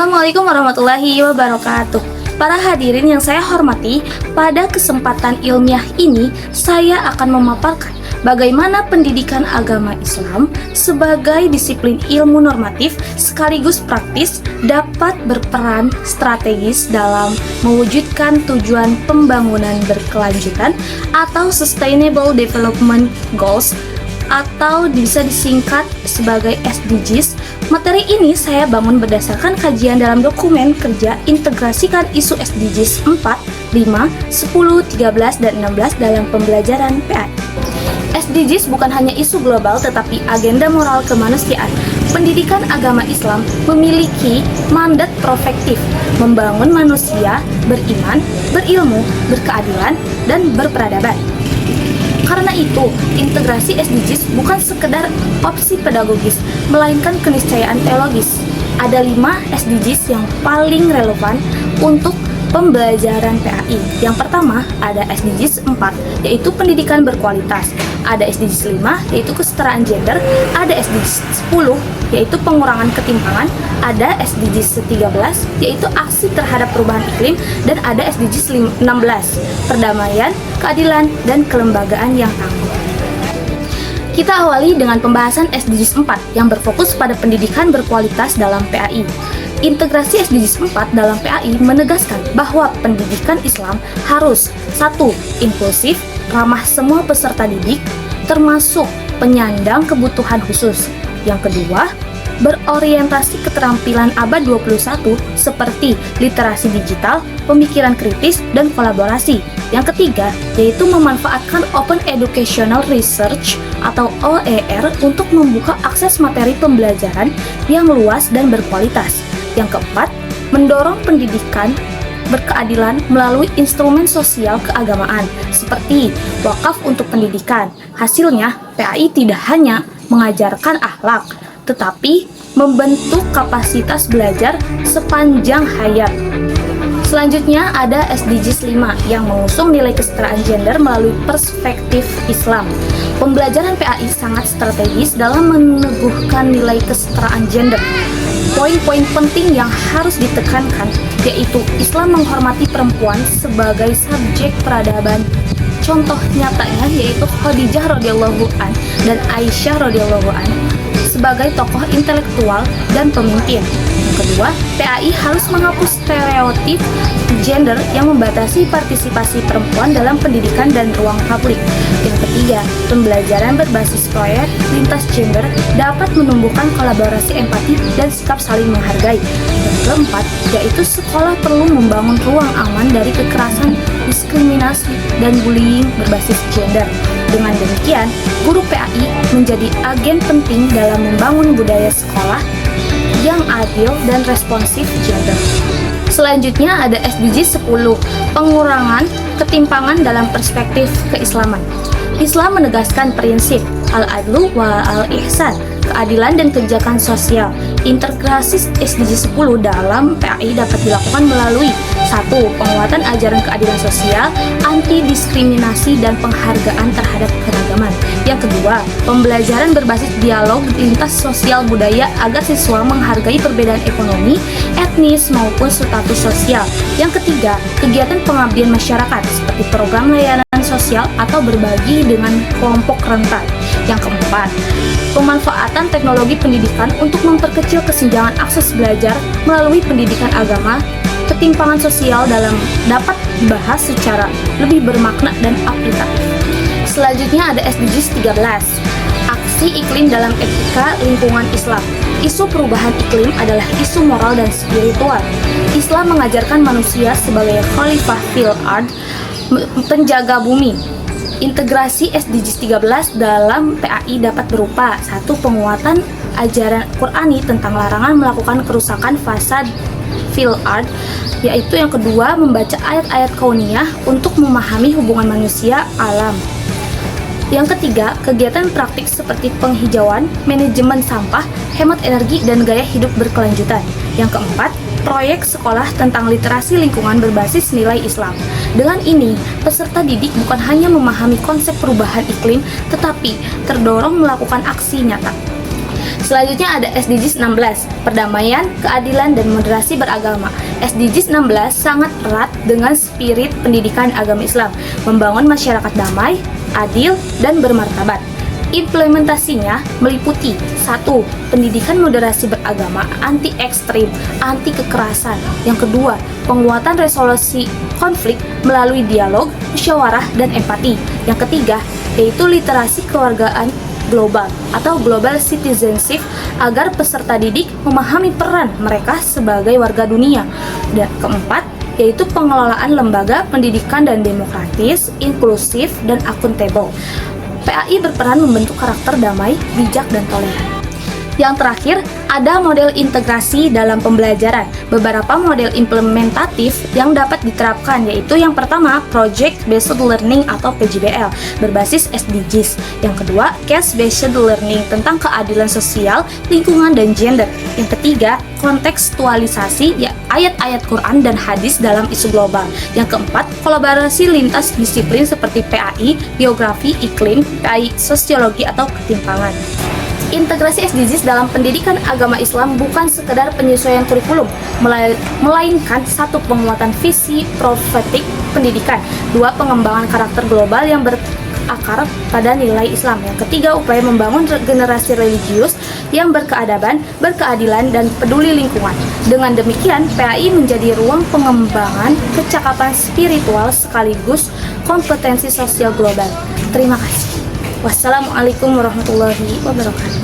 Assalamualaikum warahmatullahi wabarakatuh. Para hadirin yang saya hormati, pada kesempatan ilmiah ini saya akan memaparkan bagaimana pendidikan agama Islam sebagai disiplin ilmu normatif sekaligus praktis dapat berperan strategis dalam mewujudkan tujuan pembangunan berkelanjutan atau Sustainable Development Goals atau bisa disingkat sebagai SDGs. Materi ini saya bangun berdasarkan kajian dalam dokumen kerja integrasikan isu SDGs 4, 5, 10, 13, dan 16 dalam pembelajaran PAI. SDGs bukan hanya isu global tetapi agenda moral kemanusiaan. Pendidikan agama Islam memiliki mandat profektif membangun manusia beriman, berilmu, berkeadilan, dan berperadaban. Karena itu, integrasi SDGs bukan sekedar opsi pedagogis, melainkan keniscayaan teologis. Ada 5 SDGs yang paling relevan untuk pembelajaran PAI. Yang pertama, ada SDGs 4, yaitu pendidikan berkualitas. Ada SDGs 5, yaitu kesetaraan gender. Ada SDGs 10, yaitu pengurangan ketimpangan. Ada SDGs 13, yaitu aksi terhadap perubahan iklim. Dan ada SDGs 16, perdamaian, keadilan, dan kelembagaan yang tangguh. Kita awali dengan pembahasan SDGs 4 yang berfokus pada pendidikan berkualitas dalam PAI. Integrasi SDGs 4 dalam PAI menegaskan bahwa pendidikan Islam harus 1. Inklusif, ramah semua peserta didik, termasuk penyandang kebutuhan khusus. Yang kedua, berorientasi keterampilan abad 21 seperti literasi digital, pemikiran kritis, dan kolaborasi. Yang ketiga, yaitu memanfaatkan Open Educational Research atau OER untuk membuka akses materi pembelajaran yang luas dan berkualitas. Yang keempat, mendorong pendidikan berkeadilan melalui instrumen sosial keagamaan seperti wakaf untuk pendidikan. Hasilnya, PAI tidak hanya mengajarkan akhlak, tetapi membentuk kapasitas belajar sepanjang hayat. Selanjutnya ada SDGs 5 yang mengusung nilai kesetaraan gender melalui perspektif Islam. Pembelajaran PAI sangat strategis dalam meneguhkan nilai kesetaraan gender. Poin-poin penting yang harus ditekankan yaitu Islam menghormati perempuan sebagai subjek peradaban. Contoh nyatanya yaitu Khadijah radhiyallahu an dan Aisyah radhiyallahu an sebagai tokoh intelektual dan pemimpin. Yang kedua, PAI harus menghapus stereotip gender yang membatasi partisipasi perempuan dalam pendidikan dan ruang publik. Yang ketiga, pembelajaran berbasis proyek lintas gender dapat menumbuhkan kolaborasi empati dan sikap saling menghargai. Yang keempat, yaitu sekolah perlu membangun ruang aman dari kekerasan, diskriminasi, dan bullying berbasis gender. Dengan demikian, guru PAI menjadi agen penting dalam membangun budaya sekolah yang adil dan responsif gender. Selanjutnya ada SDGs 10, pengurangan ketimpangan dalam perspektif keislaman. Islam menegaskan prinsip al-adlu wa al-ihsan, keadilan dan kebijakan sosial. Integrasi SDGs 10 dalam PAI dapat dilakukan melalui 1. Penguatan ajaran keadilan sosial, anti-diskriminasi, dan penghargaan terhadap keragaman. Yang kedua, pembelajaran berbasis dialog lintas sosial budaya agar siswa menghargai perbedaan ekonomi, etnis, maupun status sosial. Yang ketiga, kegiatan pengabdian masyarakat seperti program layanan sosial atau berbagi dengan kelompok rentan. Yang keempat, pemanfaatan teknologi pendidikan untuk memperkecil kesenjangan akses belajar melalui pendidikan agama. Ketimpangan sosial dapat dibahas secara lebih bermakna dan aplikatif. Selanjutnya ada SDGs 13, aksi iklim dalam etika lingkungan Islam. Isu perubahan iklim adalah isu moral dan spiritual. Islam mengajarkan manusia sebagai khalifah fil ard, penjaga bumi. Integrasi SDGs 13 dalam PAI dapat berupa 1. Penguatan ajaran Qur'ani tentang larangan melakukan kerusakan fasad fil ard, yaitu yang kedua membaca ayat-ayat kauniyah untuk memahami hubungan manusia alam. Yang ketiga, kegiatan praktik seperti penghijauan, manajemen sampah, hemat energi, dan gaya hidup berkelanjutan. Yang keempat, proyek sekolah tentang literasi lingkungan berbasis nilai Islam. Dengan ini, peserta didik bukan hanya memahami konsep perubahan iklim, tetapi terdorong melakukan aksi nyata. Selanjutnya ada SDGs 16, perdamaian, keadilan, dan moderasi beragama. SDGs 16 sangat erat dengan spirit pendidikan agama Islam, membangun masyarakat damai, adil, dan bermartabat. Implementasinya meliputi 1. Pendidikan moderasi beragama, anti ekstrim, anti kekerasan. Yang kedua, penguatan resolusi konflik melalui dialog, musyawarah, dan empati. Yang ketiga, yaitu literasi kewargaan global atau global citizenship agar peserta didik memahami peran mereka sebagai warga dunia. Dan keempat, yaitu pengelolaan lembaga pendidikan dan demokratis, inklusif, dan akuntabel. PAI berperan membentuk karakter damai, bijak, dan toleran. Yang terakhir, ada model integrasi dalam pembelajaran. Beberapa model implementatif yang dapat diterapkan yaitu yang pertama, Project Based Learning atau PJBL berbasis SDGs. Yang kedua, Case Based Learning tentang keadilan sosial, lingkungan, dan gender. Yang ketiga, kontekstualisasi ya ayat-ayat Quran dan hadis dalam isu global. Yang keempat, kolaborasi lintas disiplin seperti PAI, geografi, iklim, PAI, sosiologi, atau ketimpangan. Integrasi SDGs dalam pendidikan agama Islam bukan sekedar penyesuaian kurikulum, melainkan satu, penguatan visi profetik pendidikan, dua, pengembangan karakter global yang berakar pada nilai Islam, yang ketiga, upaya membangun generasi religius yang berkeadaban, berkeadilan, dan peduli lingkungan. Dengan demikian, PAI menjadi ruang pengembangan kecakapan spiritual sekaligus kompetensi sosial global. Terima kasih. Wassalamualaikum warahmatullahi wabarakatuh.